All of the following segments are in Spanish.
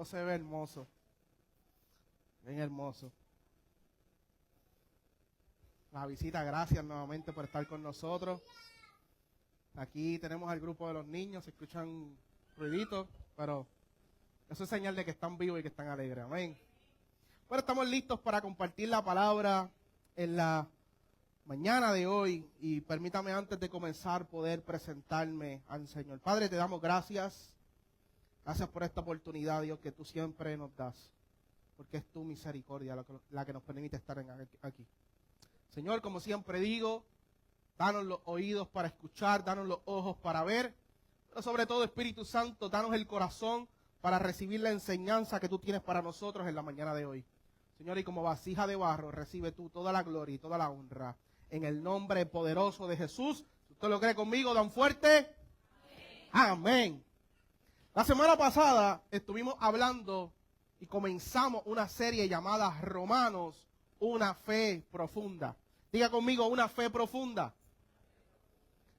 Esto se ve hermoso. Bien hermoso. La visita, gracias nuevamente por estar con nosotros. Aquí tenemos al grupo de los niños, se escuchan ruiditos, pero eso es señal de que están vivos y que están alegres. Amén. Bueno, estamos listos para compartir la palabra en la mañana de hoy. Y permítame antes de comenzar poder presentarme al Señor. Padre, te damos gracias. Gracias por esta oportunidad, Dios, que tú siempre nos das. Porque es tu misericordia la que nos permite estar aquí. Señor, como siempre digo, danos los oídos para escuchar, danos los ojos para ver, pero sobre todo, Espíritu Santo, danos el corazón para recibir la enseñanza que tú tienes para nosotros en la mañana de hoy. Señor, y como vasija de barro, recibe tú toda la gloria y toda la honra. En el nombre poderoso de Jesús, si usted lo cree conmigo, dan fuerte. Amén. Amén. La semana pasada estuvimos hablando y comenzamos una serie llamada Romanos, una fe profunda. Diga conmigo, una fe profunda.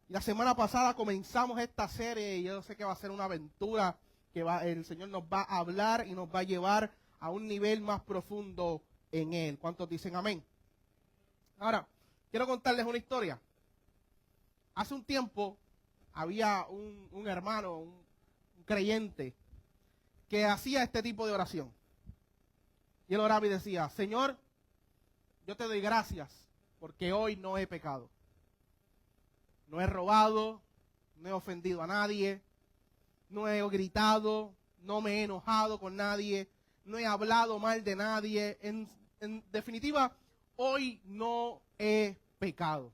Y la semana pasada comenzamos esta serie y yo sé que va a ser una aventura que el Señor nos va a hablar y nos va a llevar a un nivel más profundo en Él. ¿Cuántos dicen amén? Ahora, quiero contarles una historia. Hace un tiempo había un hermano, un creyente, que hacía este tipo de oración. Y él oraba y decía, Señor, yo te doy gracias porque hoy no he pecado. No he robado, no he ofendido a nadie, no he gritado, no me he enojado con nadie, no he hablado mal de nadie. En definitiva, hoy no he pecado.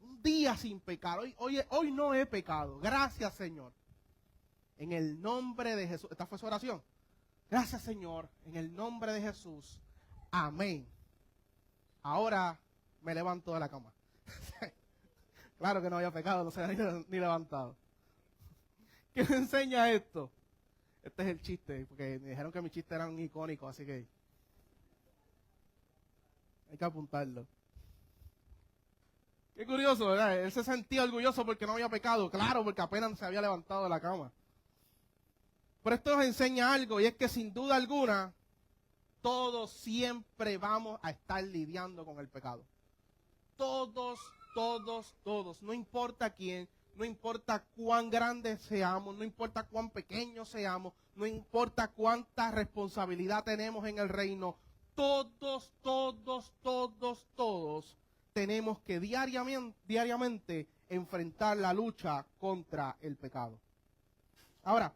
Un día sin pecar, hoy no he pecado. Gracias, Señor. En el nombre de Jesús. Esta fue su oración. Gracias, Señor. En el nombre de Jesús. Amén. Ahora me levanto de la cama. Claro que no había pecado, no se había ni levantado. ¿Qué me enseña esto? Este es el chiste, porque me dijeron que mis chistes eran icónicos, así que hay que apuntarlo. Qué curioso, ¿verdad? Él se sentía orgulloso porque no había pecado. Claro, porque apenas se había levantado de la cama. Pero esto nos enseña algo, y es que sin duda alguna, todos siempre vamos a estar lidiando con el pecado. Todos. No importa quién, no importa cuán grandes seamos, no importa cuán pequeños seamos, no importa cuánta responsabilidad tenemos en el reino. Todos tenemos que diariamente enfrentar la lucha contra el pecado. Ahora,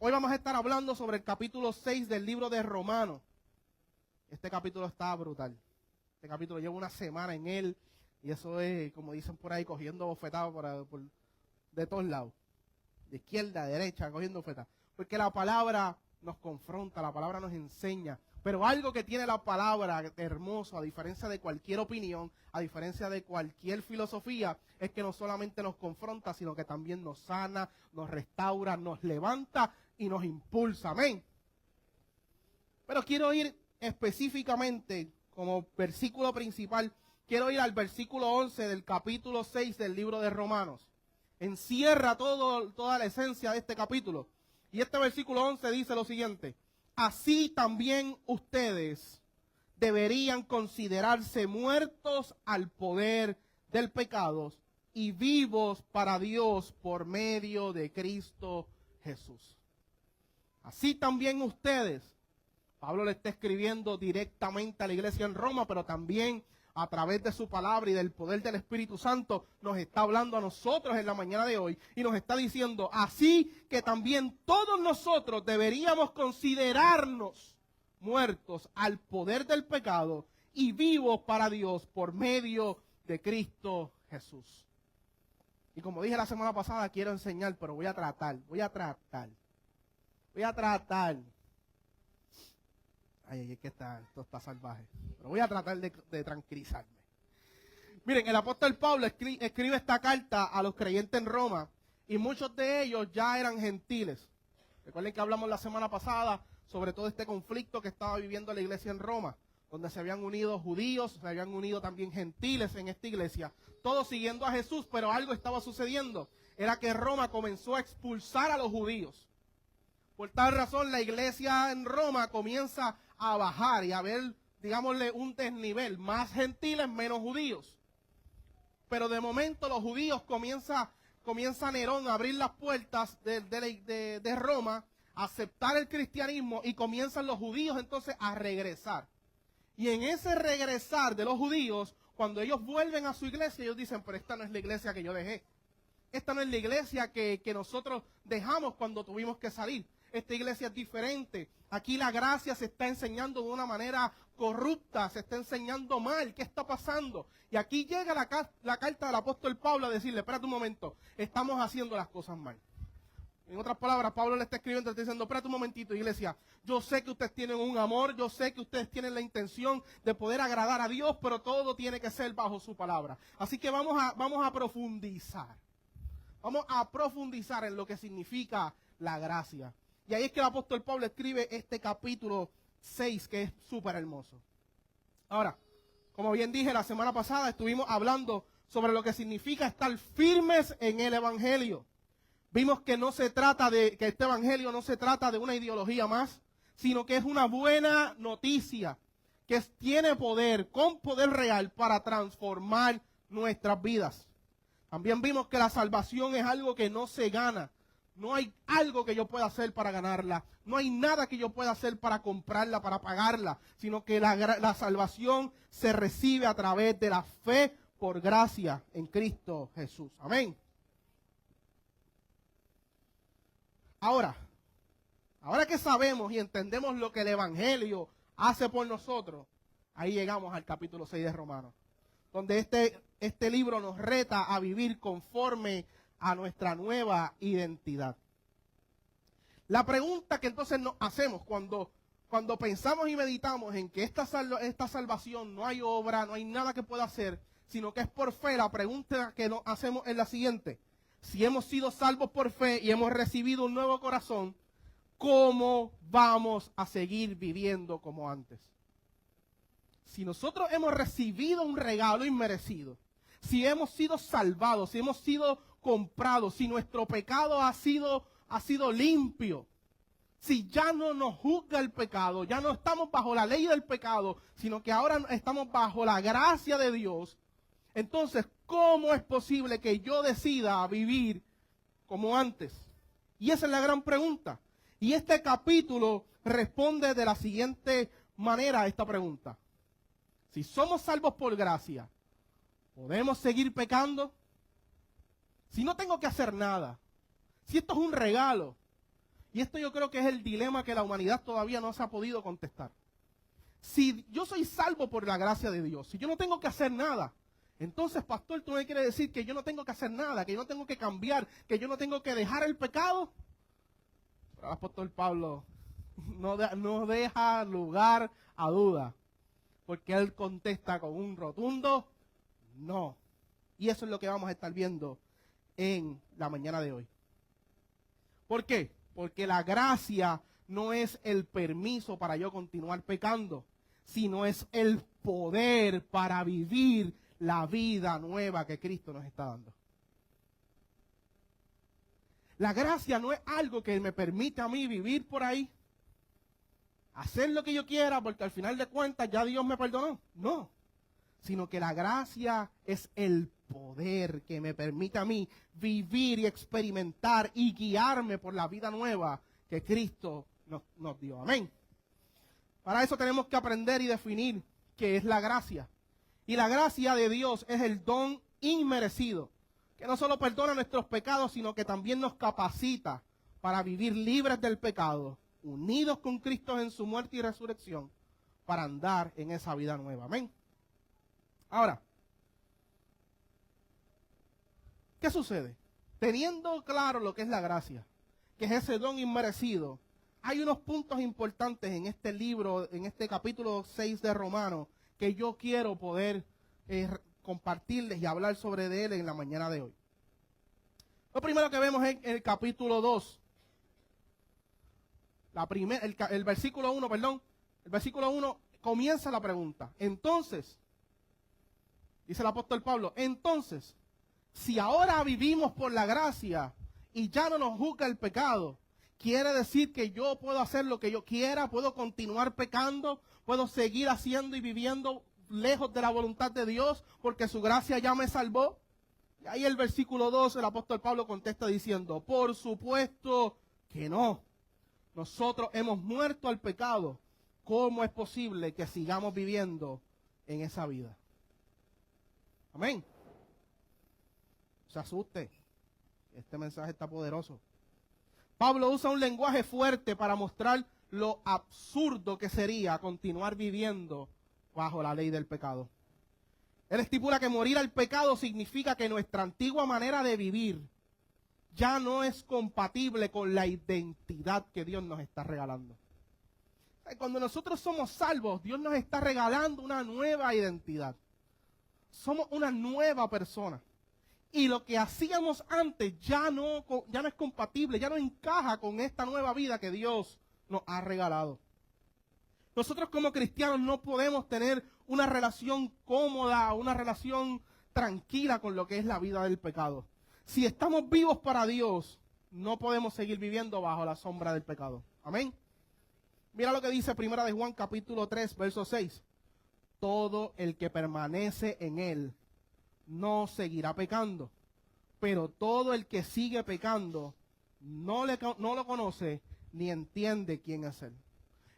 hoy vamos a estar hablando sobre el capítulo 6 del libro de Romanos. Este capítulo está brutal. Este capítulo lleva una semana en él y eso es, como dicen por ahí, cogiendo bofetadas de todos lados. De izquierda, de derecha, cogiendo bofetadas. Porque la palabra nos confronta, la palabra nos enseña. Pero algo que tiene la palabra hermoso, a diferencia de cualquier opinión, a diferencia de cualquier filosofía, es que no solamente nos confronta, sino que también nos sana, nos restaura, nos levanta y nos impulsa. Amén. Pero quiero ir específicamente, como versículo principal, quiero ir al versículo 11 del capítulo 6 del libro de Romanos. Encierra toda la esencia de este capítulo. Y este versículo 11 dice lo siguiente: así también ustedes deberían considerarse muertos al poder del pecado y vivos para Dios por medio de Cristo Jesús. Así también ustedes. Pablo le está escribiendo directamente a la iglesia en Roma, pero también a través de su palabra y del poder del Espíritu Santo nos está hablando a nosotros en la mañana de hoy y nos está diciendo, así que también todos nosotros deberíamos considerarnos muertos al poder del pecado y vivos para Dios por medio de Cristo Jesús. Y como dije la semana pasada, quiero enseñar, pero voy a tratar. Ay, es que esto está salvaje. Pero voy a tratar de tranquilizarme. Miren, el apóstol Pablo escribe esta carta a los creyentes en Roma y muchos de ellos ya eran gentiles. Recuerden que hablamos la semana pasada sobre todo este conflicto que estaba viviendo la iglesia en Roma, donde se habían unido judíos, se habían unido también gentiles en esta iglesia, todos siguiendo a Jesús, pero algo estaba sucediendo. Era que Roma comenzó a expulsar a los judíos. Por tal razón, la iglesia en Roma comienza a bajar y a ver, digámosle, un desnivel, más gentiles, menos judíos. Pero de momento los judíos comienza Nerón a abrir las puertas de Roma, a aceptar el cristianismo, y comienzan los judíos entonces a regresar. Y en ese regresar de los judíos, cuando ellos vuelven a su iglesia, ellos dicen, pero esta no es la iglesia que yo dejé. Esta no es la iglesia que nosotros dejamos cuando tuvimos que salir. Esta iglesia es diferente. Aquí la gracia se está enseñando de una manera corrupta, se está enseñando mal. ¿Qué está pasando? Y aquí llega la carta del apóstol Pablo a decirle, espérate un momento, estamos haciendo las cosas mal. En otras palabras, Pablo le está escribiendo, le está diciendo, espérate un momentito, iglesia, yo sé que ustedes tienen un amor, yo sé que ustedes tienen la intención de poder agradar a Dios, pero todo tiene que ser bajo su palabra. Así que vamos a profundizar. Vamos a profundizar en lo que significa la gracia. Y ahí es que el apóstol Pablo escribe este capítulo 6, que es súper hermoso. Ahora, como bien dije, la semana pasada estuvimos hablando sobre lo que significa estar firmes en el evangelio. Vimos que que este evangelio no se trata de una ideología más, sino que es una buena noticia, que tiene poder, con poder real, para transformar nuestras vidas. También vimos que la salvación es algo que no se gana. No hay algo que yo pueda hacer para ganarla. No hay nada que yo pueda hacer para comprarla, para pagarla. Sino que la salvación se recibe a través de la fe por gracia en Cristo Jesús. Amén. Ahora que sabemos y entendemos lo que el Evangelio hace por nosotros, ahí llegamos al capítulo 6 de Romanos, donde este libro nos reta a vivir conforme a nuestra nueva identidad. La pregunta que entonces nos hacemos cuando pensamos y meditamos en que esta salvación no hay obra, no hay nada que pueda hacer, sino que es por fe, la pregunta que nos hacemos es la siguiente: si hemos sido salvos por fe y hemos recibido un nuevo corazón, ¿cómo vamos a seguir viviendo como antes? Si nosotros hemos recibido un regalo inmerecido, si hemos sido salvados, si hemos sido comprados, si nuestro pecado ha sido limpio, si ya no nos juzga el pecado, ya no estamos bajo la ley del pecado, sino que ahora estamos bajo la gracia de Dios, entonces, ¿cómo es posible que yo decida vivir como antes? Y esa es la gran pregunta. Y este capítulo responde de la siguiente manera a esta pregunta. Si somos salvos por gracia, ¿podemos seguir pecando? Si no tengo que hacer nada, si esto es un regalo, y esto yo creo que es el dilema que la humanidad todavía no se ha podido contestar. Si yo soy salvo por la gracia de Dios, si yo no tengo que hacer nada, entonces, pastor, ¿tú me quieres decir que yo no tengo que hacer nada, que yo no tengo que cambiar, que yo no tengo que dejar el pecado? Pero el apóstol Pablo no deja lugar a duda, porque él contesta con un rotundo no. Y eso es lo que vamos a estar viendo en la mañana de hoy. ¿Por qué? Porque la gracia no es el permiso para yo continuar pecando, sino es el poder para vivir la vida nueva que Cristo nos está dando. La gracia no es algo que me permite a mí vivir por ahí, hacer lo que yo quiera, porque al final de cuentas ya Dios me perdonó. No, sino que la gracia es el poder que me permite a mí vivir y experimentar y guiarme por la vida nueva que Cristo nos dio. Amén. Para eso tenemos que aprender y definir qué es la gracia. Y la gracia de Dios es el don inmerecido, que no solo perdona nuestros pecados, sino que también nos capacita para vivir libres del pecado, unidos con Cristo en su muerte y resurrección, para andar en esa vida nueva. Amén. Ahora, ¿qué sucede? Teniendo claro lo que es la gracia, que es ese don inmerecido, hay unos puntos importantes en este libro, en este capítulo 6 de Romanos, que yo quiero poder compartirles y hablar sobre él en la mañana de hoy. Lo primero que vemos es el capítulo 2. El versículo 1, perdón. El versículo 1 comienza la pregunta. Entonces, dice el apóstol Pablo, entonces, si ahora vivimos por la gracia y ya no nos juzga el pecado, quiere decir que yo puedo hacer lo que yo quiera, puedo continuar pecando, puedo seguir haciendo y viviendo lejos de la voluntad de Dios porque su gracia ya me salvó. Y ahí el versículo 2, el apóstol Pablo contesta diciendo, por supuesto que no. Nosotros hemos muerto al pecado. ¿Cómo es posible que sigamos viviendo en esa vida? Amén. No se asuste. Este mensaje está poderoso. Pablo usa un lenguaje fuerte para mostrar lo absurdo que sería continuar viviendo bajo la ley del pecado. Él estipula que morir al pecado significa que nuestra antigua manera de vivir ya no es compatible con la identidad que Dios nos está regalando. Cuando nosotros somos salvos, Dios nos está regalando una nueva identidad. Somos una nueva persona. Y lo que hacíamos antes ya no es compatible, ya no encaja con esta nueva vida que Dios nos ha regalado. Nosotros como cristianos no podemos tener una relación cómoda, una relación tranquila con lo que es la vida del pecado. Si estamos vivos para Dios, no podemos seguir viviendo bajo la sombra del pecado. Amén. Mira lo que dice 1 de Juan capítulo 3, verso 6. Todo el que permanece en él no seguirá pecando, pero todo el que sigue pecando no lo conoce ni entiende quién es él.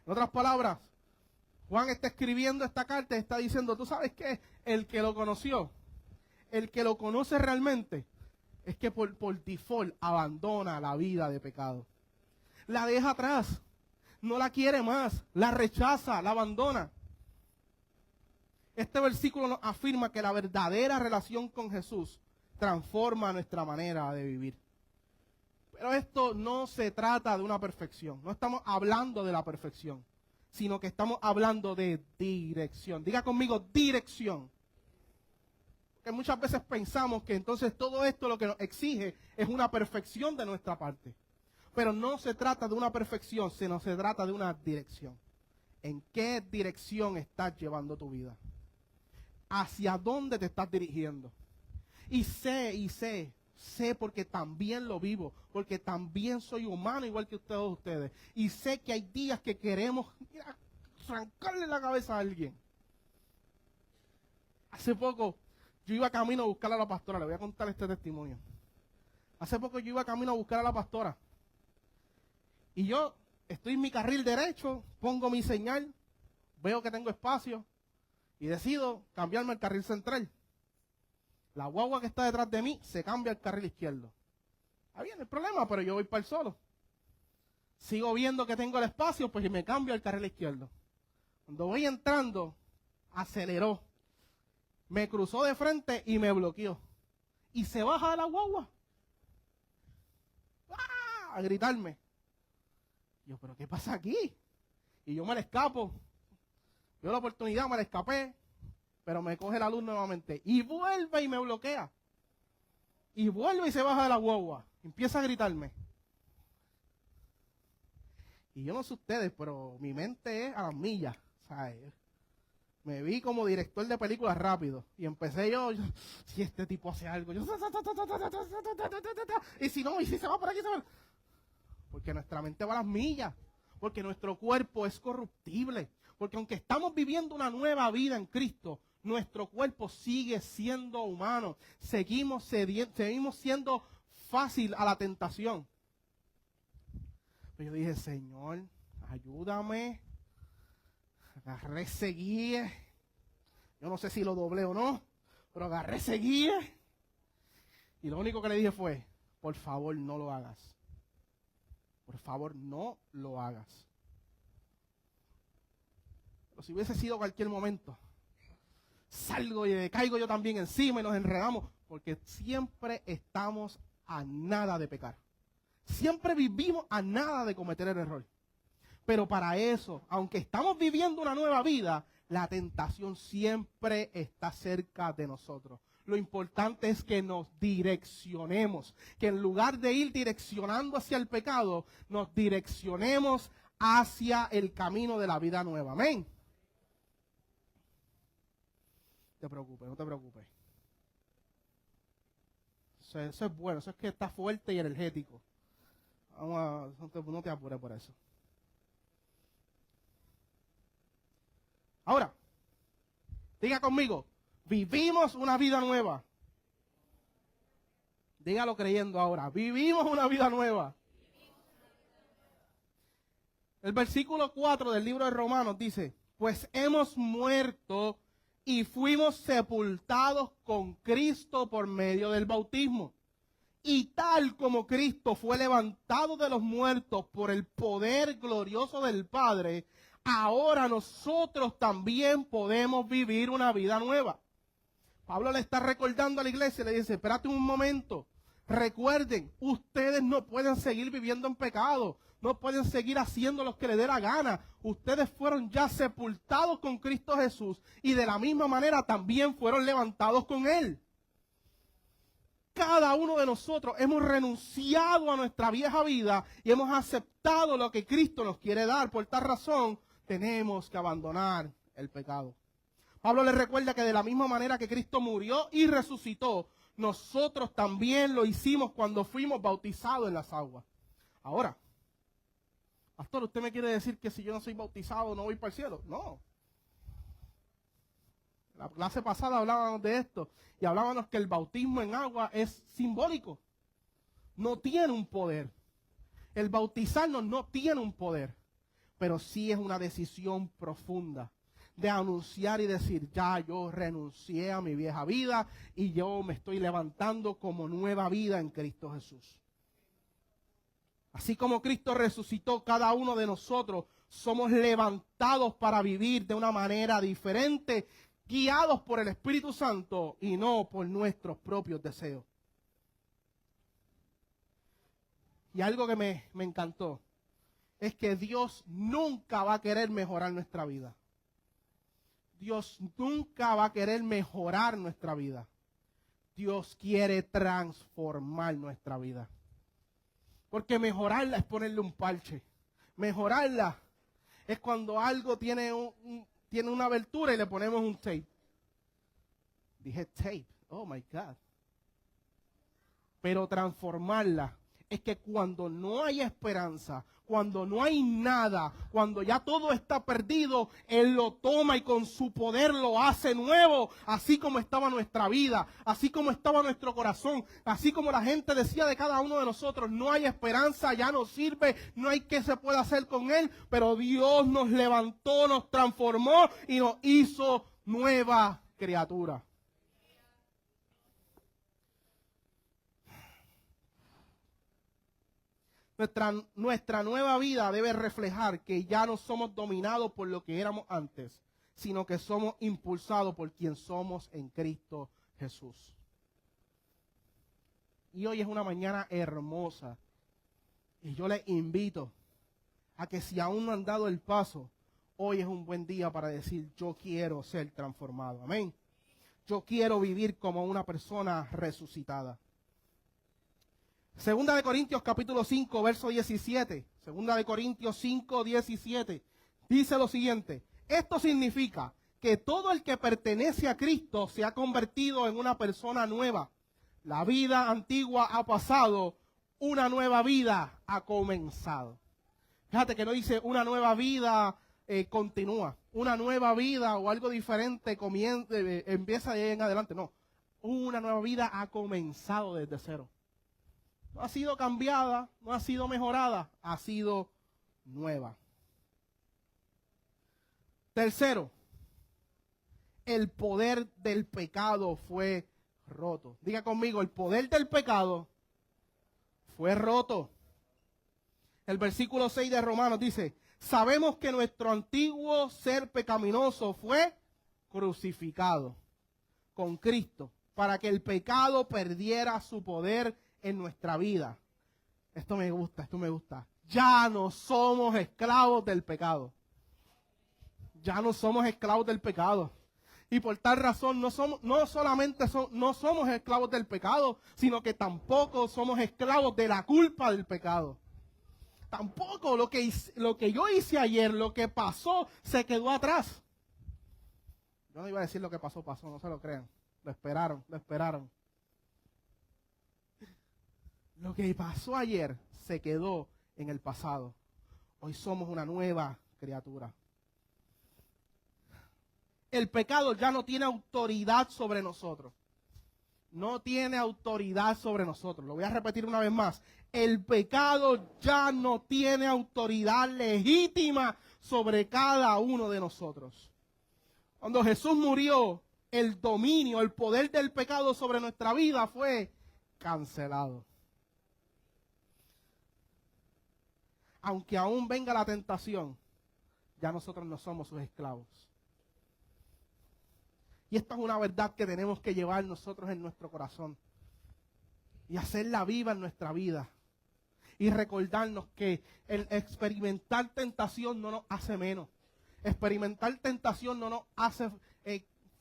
En otras palabras, Juan está escribiendo esta carta y está diciendo, ¿tú sabes qué? El que lo conoció, el que lo conoce realmente, es que por default abandona la vida de pecado. La deja atrás, no la quiere más, la rechaza, la abandona. Este versículo nos afirma que la verdadera relación con Jesús transforma nuestra manera de vivir. Pero esto no se trata de una perfección. No estamos hablando de la perfección, sino que estamos hablando de dirección. Diga conmigo, dirección. Porque muchas veces pensamos que entonces todo esto lo que nos exige es una perfección de nuestra parte. Pero no se trata de una perfección, sino se trata de una dirección. ¿En qué dirección estás llevando tu vida? ¿Hacia dónde te estás dirigiendo? Y sé porque también lo vivo, porque también soy humano igual que todos ustedes. Y sé que hay días que queremos arrancarle la cabeza a alguien. Hace poco yo iba camino a buscar a la pastora, le voy a contar este testimonio. Hace poco yo iba camino a buscar a la pastora. Y yo estoy en mi carril derecho, pongo mi señal, veo que tengo espacio y decido cambiarme al carril central. La guagua que está detrás de mí se cambia al carril izquierdo. Está bien el problema, pero yo voy para el solo. Sigo viendo que tengo el espacio, pues me cambio al carril izquierdo. Cuando voy entrando, aceleró. Me cruzó de frente y me bloqueó. Y se baja de la guagua. ¡Ah! A gritarme. Yo, ¿pero qué pasa aquí? Y yo me le escapo. Veo la oportunidad, me la escapé. Pero me coge la luz nuevamente. Y vuelve y me bloquea. Y vuelve y se baja de la guagua. Empieza a gritarme. Y yo no sé ustedes, pero mi mente es a las millas. ¿Sabes? Me vi como director de películas rápido. Y empecé yo, si este tipo hace algo, y si no, y si se va por aquí, se va. Porque nuestra mente va a las millas. Porque nuestro cuerpo es corruptible. Porque aunque estamos viviendo una nueva vida en Cristo, nuestro cuerpo sigue siendo humano. Seguimos siendo fácil a la tentación. Pero yo dije, Señor, ayúdame. Agarré ese guía. Yo no sé si lo doblé o no, pero agarré ese guía. Y lo único que le dije fue, por favor, no lo hagas. Por favor, no lo hagas. Pero si hubiese sido cualquier momento, salgo y caigo yo también encima y nos enredamos, porque siempre estamos a nada de pecar. Siempre vivimos a nada de cometer el error. Pero para eso, aunque estamos viviendo una nueva vida, la tentación siempre está cerca de nosotros. Lo importante es que nos direccionemos, que en lugar de ir direccionando hacia el pecado, nos direccionemos hacia el camino de la vida nueva. Amén. No te preocupes, no te preocupes. Eso es bueno, eso es que está fuerte y energético. No te apures por eso. Ahora, diga conmigo, vivimos una vida nueva. Dígalo creyendo ahora, vivimos una vida nueva. El versículo 4 del libro de Romanos dice, pues hemos muerto y fuimos sepultados con Cristo por medio del bautismo. Y tal como Cristo fue levantado de los muertos por el poder glorioso del Padre, ahora nosotros también podemos vivir una vida nueva. Pablo le está recordando a la iglesia y le dice, espérate un momento, recuerden, ustedes no pueden seguir viviendo en pecado, no pueden seguir haciendo lo que les dé la gana. Ustedes fueron ya sepultados con Cristo Jesús y de la misma manera también fueron levantados con Él. Cada uno de nosotros hemos renunciado a nuestra vieja vida y hemos aceptado lo que Cristo nos quiere dar. Por tal razón, tenemos que abandonar el pecado. Pablo le recuerda que de la misma manera que Cristo murió y resucitó, nosotros también lo hicimos cuando fuimos bautizados en las aguas. Ahora, pastor, ¿usted me quiere decir que si yo no soy bautizado no voy para el cielo? No. La clase pasada hablábamos de esto y hablábamos que el bautismo en agua es simbólico. No tiene un poder. El bautizarnos no tiene un poder, pero sí es una decisión profunda de anunciar y decir, ya yo renuncié a mi vieja vida y yo me estoy levantando como nueva vida en Cristo Jesús. Así como Cristo resucitó, cada uno de nosotros somos levantados para vivir de una manera diferente, guiados por el Espíritu Santo y no por nuestros propios deseos. Y algo que me encantó es que Dios nunca va a querer mejorar nuestra vida. Dios nunca va a querer mejorar nuestra vida. Dios quiere transformar nuestra vida. Porque mejorarla es ponerle un parche. Mejorarla es cuando algo tiene una abertura y le ponemos un tape. Dije tape. Oh my God. Pero transformarla es que cuando no hay esperanza, cuando no hay nada, cuando ya todo está perdido, Él lo toma y con su poder lo hace nuevo, así como estaba nuestra vida, así como estaba nuestro corazón, así como la gente decía de cada uno de nosotros, no hay esperanza, ya no sirve, no hay qué se puede hacer con Él, pero Dios nos levantó, nos transformó y nos hizo nueva criatura. Nuestra nueva vida debe reflejar que ya no somos dominados por lo que éramos antes, sino que somos impulsados por quien somos en Cristo Jesús. Y hoy es una mañana hermosa. Y yo les invito a que si aún no han dado el paso, hoy es un buen día para decir, yo quiero ser transformado. Amén. Yo quiero vivir como una persona resucitada. Segunda de Corintios capítulo 5, verso 17. Segunda de Corintios 5, 17. Dice lo siguiente. Esto significa que todo el que pertenece a Cristo se ha convertido en una persona nueva. La vida antigua ha pasado, una nueva vida ha comenzado. Fíjate que no dice una nueva vida continúa. Una nueva vida o algo diferente empieza de ahí en adelante. No, una nueva vida ha comenzado desde cero. No ha sido cambiada, no ha sido mejorada, ha sido nueva. Tercero, el poder del pecado fue roto. Diga conmigo, el poder del pecado fue roto. El versículo 6 de Romanos dice, sabemos que nuestro antiguo ser pecaminoso fue crucificado con Cristo para que el pecado perdiera su poder en nuestra vida. Esto me gusta, esto me gusta. Ya no somos esclavos del pecado. Ya no somos esclavos del pecado. Y por tal razón no solamente somos esclavos del pecado, sino que tampoco somos esclavos de la culpa del pecado. Tampoco lo que yo hice ayer, lo que pasó, se quedó atrás. Yo no iba a decir lo que pasó, no se lo crean. Lo esperaron. Lo que pasó ayer se quedó en el pasado. Hoy somos una nueva criatura. El pecado ya no tiene autoridad sobre nosotros. No tiene autoridad sobre nosotros. Lo voy a repetir una vez más. El pecado ya no tiene autoridad legítima sobre cada uno de nosotros. Cuando Jesús murió, el dominio, el poder del pecado sobre nuestra vida fue cancelado. Aunque aún venga la tentación, ya nosotros no somos sus esclavos. Y esta es una verdad que tenemos que llevar nosotros en nuestro corazón y hacerla viva en nuestra vida. Y recordarnos que el experimentar tentación no nos hace menos. Experimentar tentación no nos hace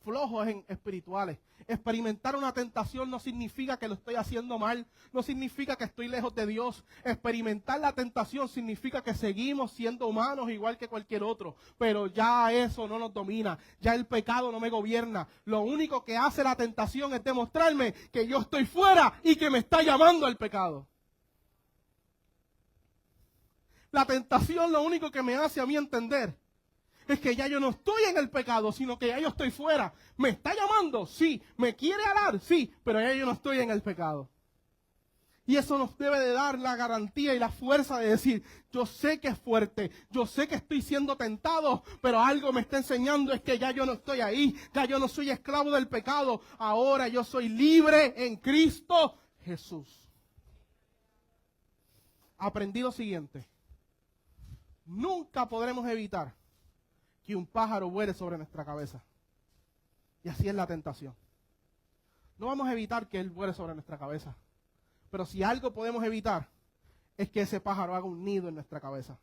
flojos en espirituales. Experimentar una tentación no significa que lo estoy haciendo mal, no significa que estoy lejos de Dios. Experimentar la tentación significa que seguimos siendo humanos igual que cualquier otro, pero ya eso no nos domina, ya el pecado no me gobierna. Lo único que hace la tentación es demostrarme que yo estoy fuera y que me está llamando al pecado. La tentación lo único que me hace a mí entender es que ya yo no estoy en el pecado, sino que ya yo estoy fuera. ¿Me está llamando? Sí. ¿Me quiere alar? Sí. Pero ya yo no estoy en el pecado. Y eso nos debe de dar la garantía y la fuerza de decir, yo sé que es fuerte, yo sé que estoy siendo tentado, pero algo me está enseñando es que ya yo no estoy ahí, ya yo no soy esclavo del pecado, ahora yo soy libre en Cristo Jesús. Aprendí lo siguiente, nunca podremos evitar que un pájaro vuele sobre nuestra cabeza. Y así es la tentación. No vamos a evitar que él vuele sobre nuestra cabeza. Pero si algo podemos evitar, es que ese pájaro haga un nido en nuestra cabeza.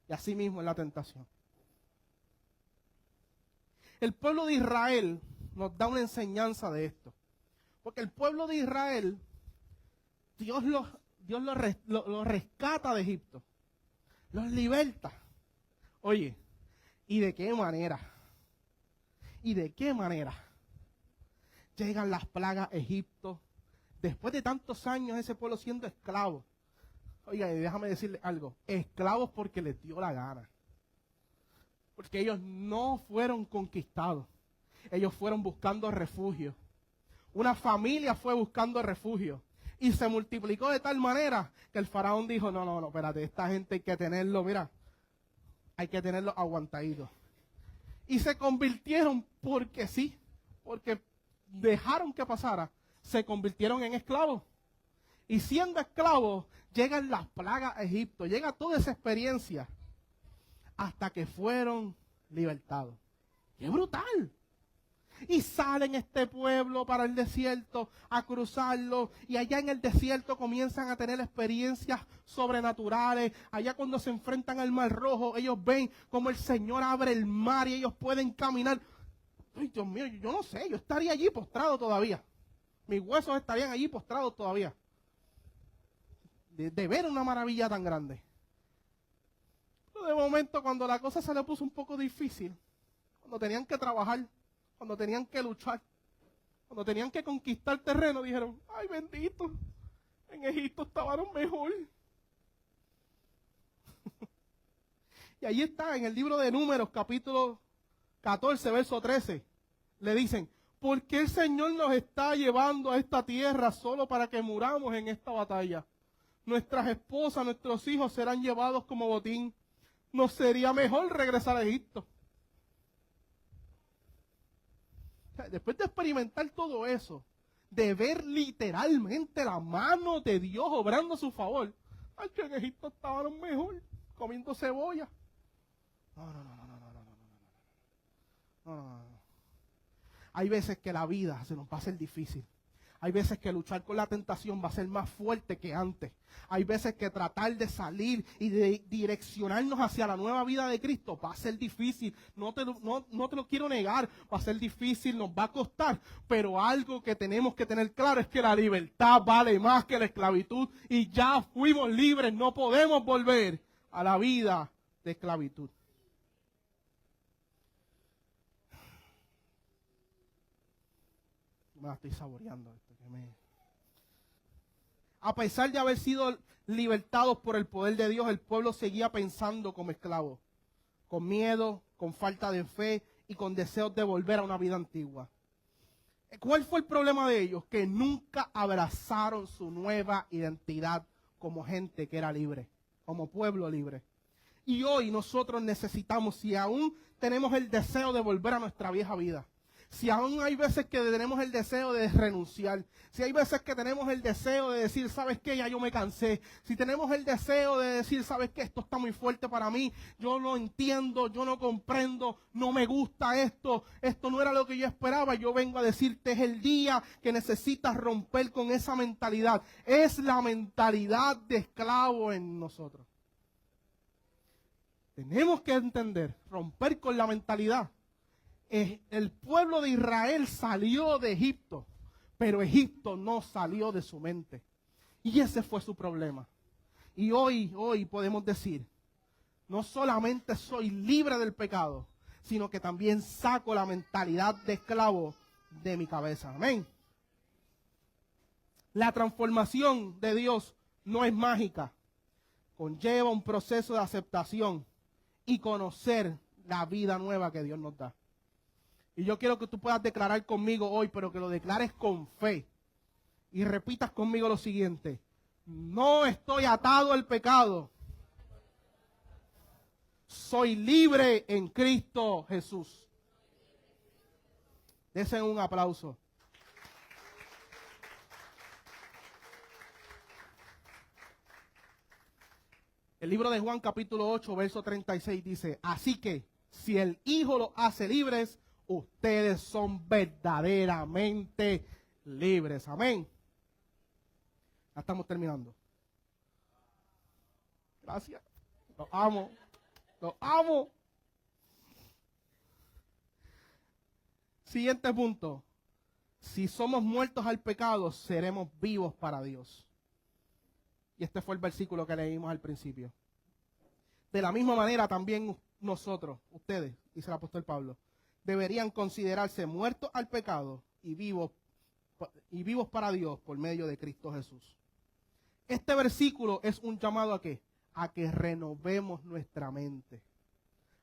Y así mismo es la tentación. El pueblo de Israel nos da una enseñanza de esto. Porque el pueblo de Israel, Dios lo rescata de Egipto. Los liberta. Oye, ¿y de qué manera? ¿Y de qué manera? Llegan las plagas a Egipto. Después de tantos años ese pueblo siendo esclavo. Oiga, y déjame decirle algo. Esclavos porque les dio la gana. Porque ellos no fueron conquistados. Ellos fueron buscando refugio. Una familia fue buscando refugio. Y se multiplicó de tal manera que el faraón dijo, no, espérate, esta gente hay que tenerlo, mira. Hay que tenerlo aguantadito. Y se convirtieron porque sí, porque dejaron que pasara, se convirtieron en esclavos. Y siendo esclavos, llegan las plagas a Egipto, llega toda esa experiencia, hasta que fueron libertados. ¡Qué brutal! Y salen este pueblo para el desierto a cruzarlo. Y allá en el desierto comienzan a tener experiencias sobrenaturales. Allá cuando se enfrentan al Mar Rojo, ellos ven como el Señor abre el mar y ellos pueden caminar. Ay, Dios mío, yo no sé, yo estaría allí postrado todavía. Mis huesos estarían allí postrados todavía. De ver una maravilla tan grande. Pero de momento, cuando la cosa se le puso un poco difícil, cuando tenían que trabajar, cuando tenían que luchar, cuando tenían que conquistar terreno, dijeron, ay bendito, en Egipto estaban mejor. Y ahí está, en el libro de Números, capítulo 14, verso 13, le dicen, ¿por qué el Señor nos está llevando a esta tierra solo para que muramos en esta batalla? Nuestras esposas, nuestros hijos serán llevados como botín. ¿No sería mejor regresar a Egipto? Después de experimentar todo eso, de ver literalmente la mano de Dios obrando a su favor, ay, que en Egipto estaban mejor, comiendo cebolla. No. Hay veces que la vida se nos va a hacer difícil. Hay veces que luchar con la tentación va a ser más fuerte que antes. Hay veces que tratar de salir y de direccionarnos hacia la nueva vida de Cristo va a ser difícil. No te lo quiero negar, va a ser difícil, nos va a costar. Pero algo que tenemos que tener claro es que la libertad vale más que la esclavitud. Y ya fuimos libres, no podemos volver a la vida de esclavitud. Me la estoy saboreando esto. A pesar de haber sido libertados por el poder de Dios, el pueblo seguía pensando como esclavos, con miedo, con falta de fe y con deseos de volver a una vida antigua. ¿Cuál fue el problema de ellos? Que nunca abrazaron su nueva identidad como gente que era libre, como pueblo libre. Y hoy nosotros necesitamos, si aún tenemos el deseo de volver a nuestra vieja vida, si aún hay veces que tenemos el deseo de renunciar, si hay veces que tenemos el deseo de decir, ¿sabes qué? Ya yo me cansé. Si tenemos el deseo de decir, ¿sabes qué? Esto está muy fuerte para mí, yo no entiendo, yo no comprendo, no me gusta esto no era lo que yo esperaba. Yo vengo a decirte, es el día que necesitas romper con esa mentalidad. Es la mentalidad de esclavo en nosotros. Tenemos que entender, romper con la mentalidad. El pueblo de Israel salió de Egipto, pero Egipto no salió de su mente. Y ese fue su problema. Y hoy podemos decir, no solamente soy libre del pecado, sino que también saco la mentalidad de esclavo de mi cabeza. Amén. La transformación de Dios no es mágica. Conlleva un proceso de aceptación y conocer la vida nueva que Dios nos da. Y yo quiero que tú puedas declarar conmigo hoy, pero que lo declares con fe. Y repitas conmigo lo siguiente. No estoy atado al pecado. Soy libre en Cristo Jesús. Desen un aplauso. El libro de Juan capítulo 8, verso 36 dice, así que si el Hijo los hace libres, ustedes son verdaderamente libres. Amén. Ya estamos terminando. Gracias. Los amo. Los amo. Siguiente punto. Si somos muertos al pecado, seremos vivos para Dios. Y este fue el versículo que leímos al principio. De la misma manera también nosotros, ustedes, dice el apóstol Pablo, deberían considerarse muertos al pecado y vivos para Dios por medio de Cristo Jesús. Este versículo es un llamado ¿a qué? A que renovemos nuestra mente,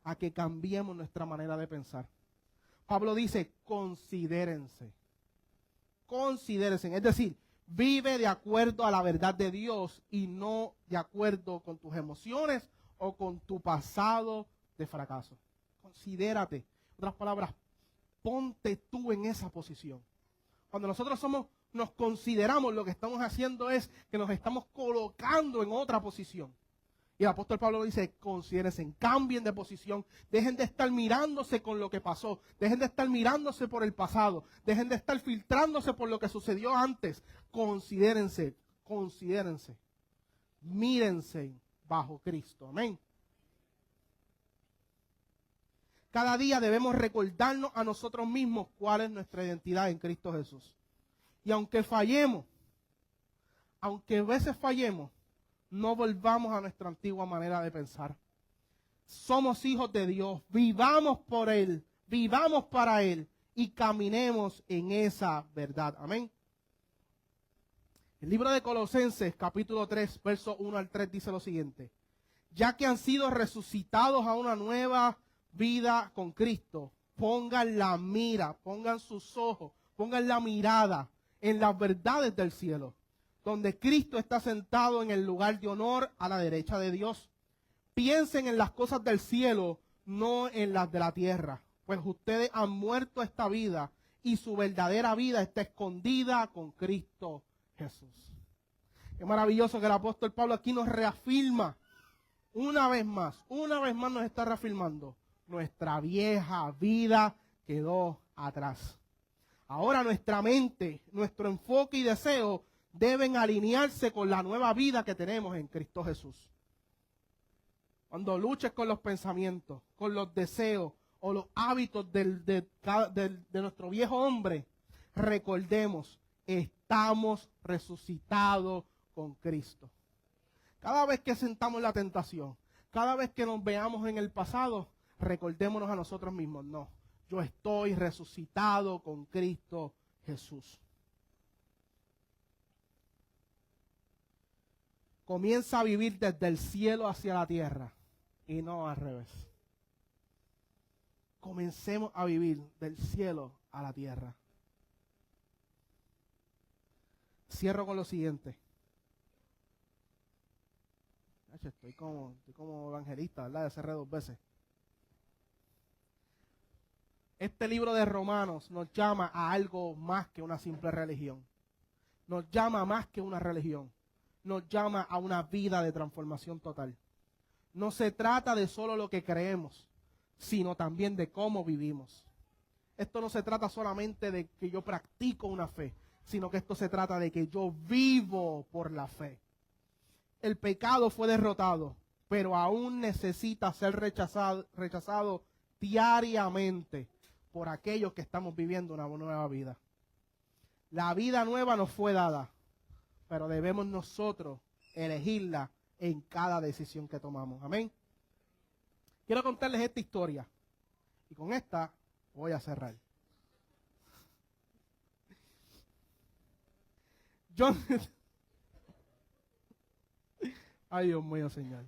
a que cambiemos nuestra manera de pensar. Pablo dice, considérense, es decir, vive de acuerdo a la verdad de Dios y no de acuerdo con tus emociones o con tu pasado de fracaso. Considérate. En otras palabras, ponte tú en esa posición. Cuando nosotros nos consideramos, lo que estamos haciendo es que nos estamos colocando en otra posición. Y el apóstol Pablo dice, considérense, cambien de posición, dejen de estar mirándose con lo que pasó, dejen de estar mirándose por el pasado, dejen de estar filtrándose por lo que sucedió antes. Considérense, mírense bajo Cristo. Amén. Cada día debemos recordarnos a nosotros mismos cuál es nuestra identidad en Cristo Jesús. Y aunque a veces fallemos, no volvamos a nuestra antigua manera de pensar. Somos hijos de Dios, vivamos por Él, vivamos para Él y caminemos en esa verdad. Amén. El libro de Colosenses, capítulo 3, versos 1 al 3, dice lo siguiente. Ya que han sido resucitados a una nueva vida con Cristo, pongan la mira, pongan sus ojos, pongan la mirada en las verdades del cielo, donde Cristo está sentado en el lugar de honor a la derecha de Dios. Piensen en las cosas del cielo, no en las de la tierra, pues ustedes han muerto esta vida y su verdadera vida está escondida con Cristo Jesús. Qué maravilloso que el apóstol Pablo aquí nos reafirma una vez más nos está reafirmando. Nuestra vieja vida quedó atrás. Ahora nuestra mente, nuestro enfoque y deseo deben alinearse con la nueva vida que tenemos en Cristo Jesús. Cuando luches con los pensamientos, con los deseos o los hábitos de nuestro viejo hombre, recordemos, estamos resucitados con Cristo. Cada vez que sentamos la tentación, cada vez que nos veamos en el pasado, recordémonos a nosotros mismos, no, yo estoy resucitado con Cristo Jesús. comienza a vivir desde el cielo hacia la tierra y no al revés. Comencemos a vivir del cielo a la tierra. Cierro con lo siguiente. Estoy como evangelista, ¿verdad? De cerré 2 veces. Este libro de Romanos nos llama a algo más que una simple religión. Nos llama a más que una religión. Nos llama a una vida de transformación total. No se trata de solo lo que creemos, sino también de cómo vivimos. Esto no se trata solamente de que yo practico una fe, sino que esto se trata de que yo vivo por la fe. El pecado fue derrotado, pero aún necesita ser rechazado diariamente por aquellos que estamos viviendo una nueva vida. La vida nueva nos fue dada, pero debemos nosotros elegirla en cada decisión que tomamos. Amén. Quiero contarles esta historia y con esta voy a cerrar. Ay, Dios mío, Señor.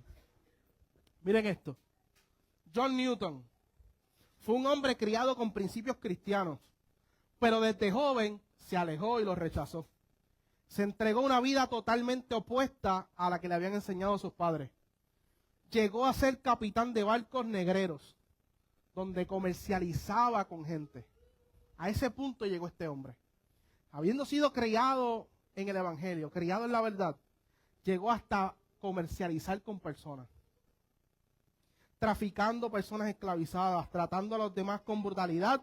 Miren esto. John Newton fue un hombre criado con principios cristianos, pero desde joven se alejó y los rechazó. Se entregó a una vida totalmente opuesta a la que le habían enseñado sus padres. Llegó a ser capitán de barcos negreros, donde comercializaba con gente. A ese punto llegó este hombre. Habiendo sido criado en el Evangelio, criado en la verdad, llegó hasta comercializar con personas, traficando personas esclavizadas, tratando a los demás con brutalidad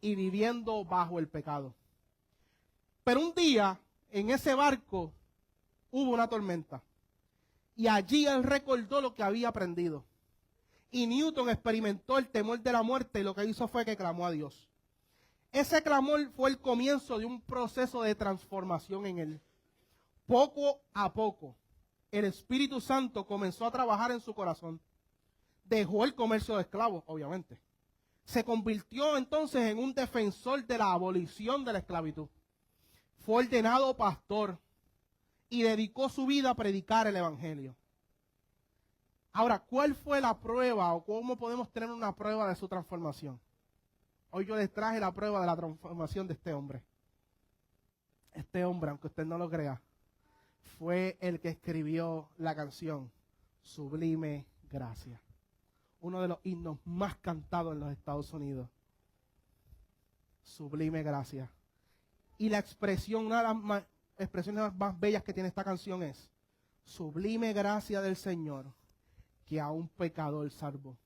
y viviendo bajo el pecado. Pero un día, en ese barco, hubo una tormenta. Y allí él recordó lo que había aprendido. Y Newton experimentó el temor de la muerte y lo que hizo fue que clamó a Dios. Ese clamor fue el comienzo de un proceso de transformación en él. Poco a poco, el Espíritu Santo comenzó a trabajar en su corazón. Dejó el comercio de esclavos, obviamente. Se convirtió entonces en un defensor de la abolición de la esclavitud. Fue ordenado pastor y dedicó su vida a predicar el Evangelio. Ahora, ¿cuál fue la prueba o cómo podemos tener una prueba de su transformación? Hoy yo les traje la prueba de la transformación de este hombre. Este hombre, aunque usted no lo crea, fue el que escribió la canción Sublime Gracia. Uno de los himnos más cantados en los Estados Unidos. Sublime Gracia. Y la expresión, una de las expresiones más bellas que tiene esta canción es: sublime gracia del Señor, que a un pecador salvó.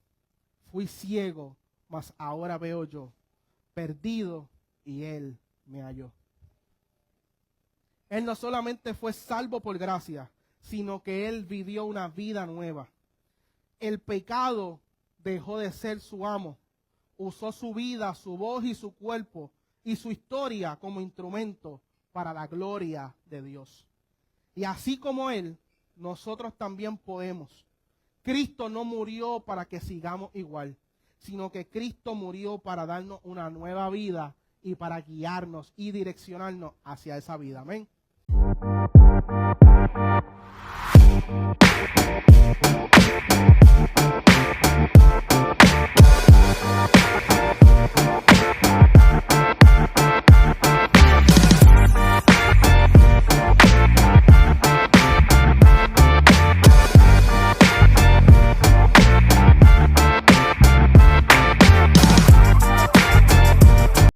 Fui ciego, mas ahora veo yo, perdido, y Él me halló. Él no solamente fue salvo por gracia, sino que Él vivió una vida nueva. El pecado dejó de ser su amo. Usó su vida, su voz y su cuerpo y su historia como instrumento para la gloria de Dios. Y así como Él, nosotros también podemos. Cristo no murió para que sigamos igual, sino que Cristo murió para darnos una nueva vida y para guiarnos y direccionarnos hacia esa vida. Amén.